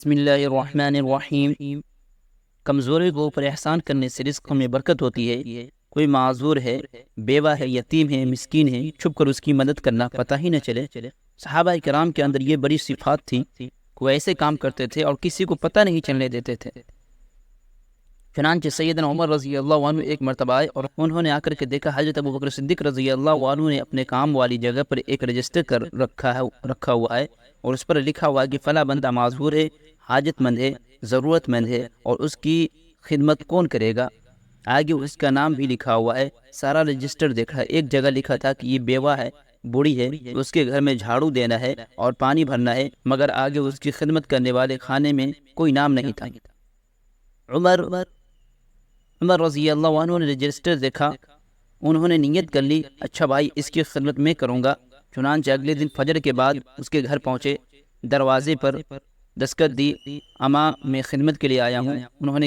بسم اللہ الرحمن الرحیم۔ کمزوری کو اوپر احسان کرنے سے رزق میں برکت ہوتی ہے۔ کوئی معذور ہے، بیوہ ہے، یتیم ہے، مسکین ہے، چھپ کر اس کی مدد کرنا، پتہ ہی نہ چلے۔ صحابہ کرام کے اندر یہ بڑی صفات تھی، وہ ایسے کام کرتے تھے اور کسی کو پتہ نہیں چلنے دیتے تھے۔ چنانچہ سیدنا عمر رضی اللہ عنہ ایک مرتبہ آئے اور انہوں نے آ کر کے دیکھا حضرت ابوبکر صدیق رضی اللہ عنہ نے اپنے کام والی جگہ پر ایک رجسٹر کر رکھا ہوا ہے، اور اس پر لکھا ہوا ہے کہ فلاں بندہ معذور ہے، حاجت مند ہے، ضرورت مند ہے، اور اس کی خدمت کون کرے گا۔ آگے اس کا نام بھی لکھا ہوا ہے۔ سارا رجسٹر دیکھا، ایک جگہ لکھا تھا کہ یہ بیوہ ہے، بوڑھی ہے، اس کے گھر میں جھاڑو دینا ہے اور پانی بھرنا ہے، مگر آگے اس کی خدمت کرنے والے خانے میں کوئی نام نہیں تھا۔ عمر رضی اللہ عنہ نے رجسٹر دیکھا، انہوں نے نیت کر لی، اچھا بھائی اس کی خدمت میں کروں گا۔ چنانچہ اگلے دن فجر کے بعد اس کے گھر پہنچے، دروازے پر دستک دی، اماں میں خدمت کے لیے آیا ہوں۔ انہوں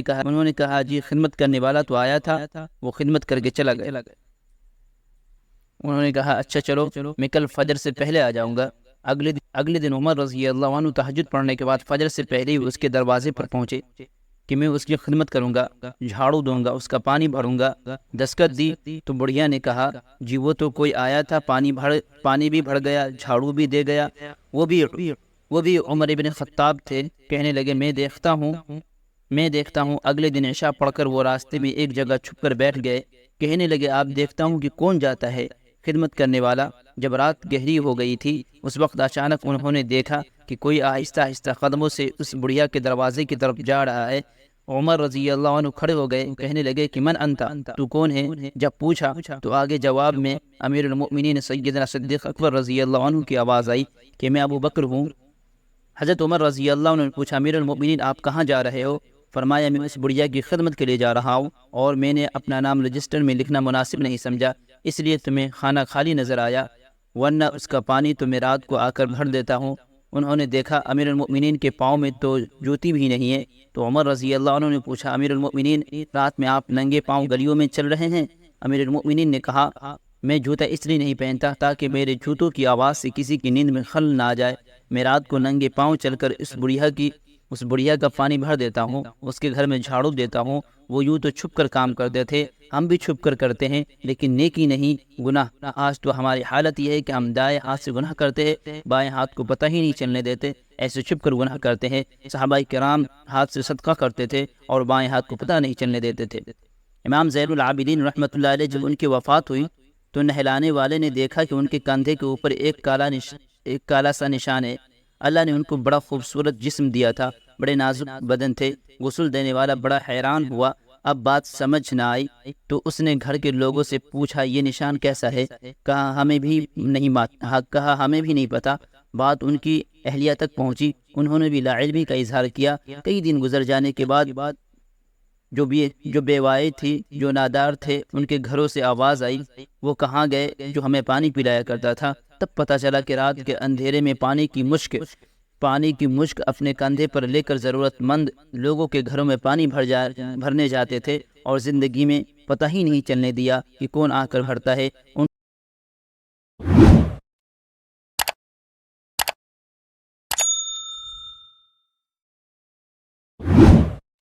نے کہا جی خدمت کرنے والا تو آیا تھا، وہ خدمت کر کے چلا گیا۔ انہوں نے کہا اچھا چلو میں کل فجر سے پہلے آ جاؤں گا۔ اگلے دن عمر رضی اللہ عنہ تہجد پڑھنے کے بعد فجر سے پہلے ہی اس کے دروازے پر پہنچے کہ میں اس کی خدمت کروں گا، جھاڑو دوں گا، اس کا پانی بھروں گا۔ دستک دی تو بڑھیا نے کہا جی وہ تو کوئی آیا تھا، پانی بھی بھر گیا، جھاڑو بھی دے گیا، وہ بھی عمر ابن خطاب تھے۔ کہنے لگے میں دیکھتا ہوں اگلے دن عشاء پڑھ کر وہ راستے میں ایک جگہ چھپ کر بیٹھ گئے۔ کہنے لگے آپ دیکھتا ہوں کہ کون جاتا ہے، خدمت کرنے والا۔ جب رات گہری ہو گئی تھی اس وقت اچانک انہوں نے دیکھا کہ کوئی آہستہ آہستہ قدموں سے اس بڑھیا کے دروازے کی طرف جا رہا ہے۔ عمر رضی اللہ عنہ کھڑے ہو گئے، کہنے لگے کہ من انت، تو کون ہے؟ جب پوچھا تو آگے جواب میں امیر المؤمنین سیدنا صدیق اکبر رضی اللہ عنہ کی آواز آئی کہ میں ابو بکر ہوں۔ حضرت عمر رضی اللہ عنہ نے پوچھا امیر المؤمنین آپ کہاں جا رہے ہو؟ فرمایا میں اس بڑھیا کی خدمت کے لیے جا رہا ہوں، اور میں نے اپنا نام رجسٹر میں لکھنا مناسب نہیں سمجھا، اس لیے تمہیں خانہ خالی نظر آیا، ورنہ اس کا پانی تو میں رات کو آ کر بھر دیتا ہوں۔ انہوں نے دیکھا امیر المؤمنین کے پاؤں میں تو جوتی بھی نہیں ہے، تو عمر رضی اللہ عنہ نے پوچھا امیر المؤمنین رات میں آپ ننگے پاؤں گلیوں میں چل رہے ہیں؟ امیر المؤمنین نے کہا میں جوتا اس لیے نہیں پہنتا تاکہ میرے جوتوں کی آواز سے کسی کی نیند میں خلل نہ آ جائے۔ میں رات کو ننگے پاؤں چل کر اس بڑھیا کا پانی بھر دیتا ہوں، اس کے گھر میں جھاڑو دیتا ہوں۔ وہ یوں تو چھپ کر کام کرتے تھے، ہم بھی چھپ کر کرتے ہیں، لیکن نیکی نہیں گناہ۔ آج تو ہماری حالت یہ ہے کہ ہم دائیں ہاتھ سے گناہ کرتے ہیں، بائیں ہاتھ کو پتہ ہی نہیں چلنے دیتے، ایسے چھپ کر گناہ کرتے ہیں۔ صحابہ کرام ہاتھ سے صدقہ کرتے تھے اور بائیں ہاتھ کو پتہ نہیں چلنے دیتے تھے۔ امام زین العابدین رحمۃ اللہ علیہ جب ان کی وفات ہوئی تو نہلانے والے نے دیکھا کہ ان کے کندھے کے اوپر ایک کالا سا نشان ہے۔ اللہ نے ان کو بڑا خوبصورت جسم دیا تھا، بڑے نازک بدن تھے۔ غسل دینے والا بڑا حیران ہوا، اب بات سمجھ نہ آئی تو اس نے گھر کے لوگوں سے پوچھا یہ نشان کیسا ہے؟ کہا ہمیں بھی نہیں پتا۔ بات ان کی اہلیہ تک پہنچی، انہوں نے بھی لا علمی کا اظہار کیا۔ کئی دن گزر جانے کے بعد جو بیوائیں تھی، جو نادار تھے، ان کے گھروں سے آواز آئی وہ کہاں گئے جو ہمیں پانی پلایا کرتا تھا؟ تب پتہ چلا کہ رات کے اندھیرے میں پانی کی مشک اپنے کندھے پر لے کر ضرورت مند لوگوں کے گھروں میں پانی بھرنے جاتے تھے، اور زندگی میں پتہ ہی نہیں چلنے دیا کہ کون آ کر بھرتا ہے۔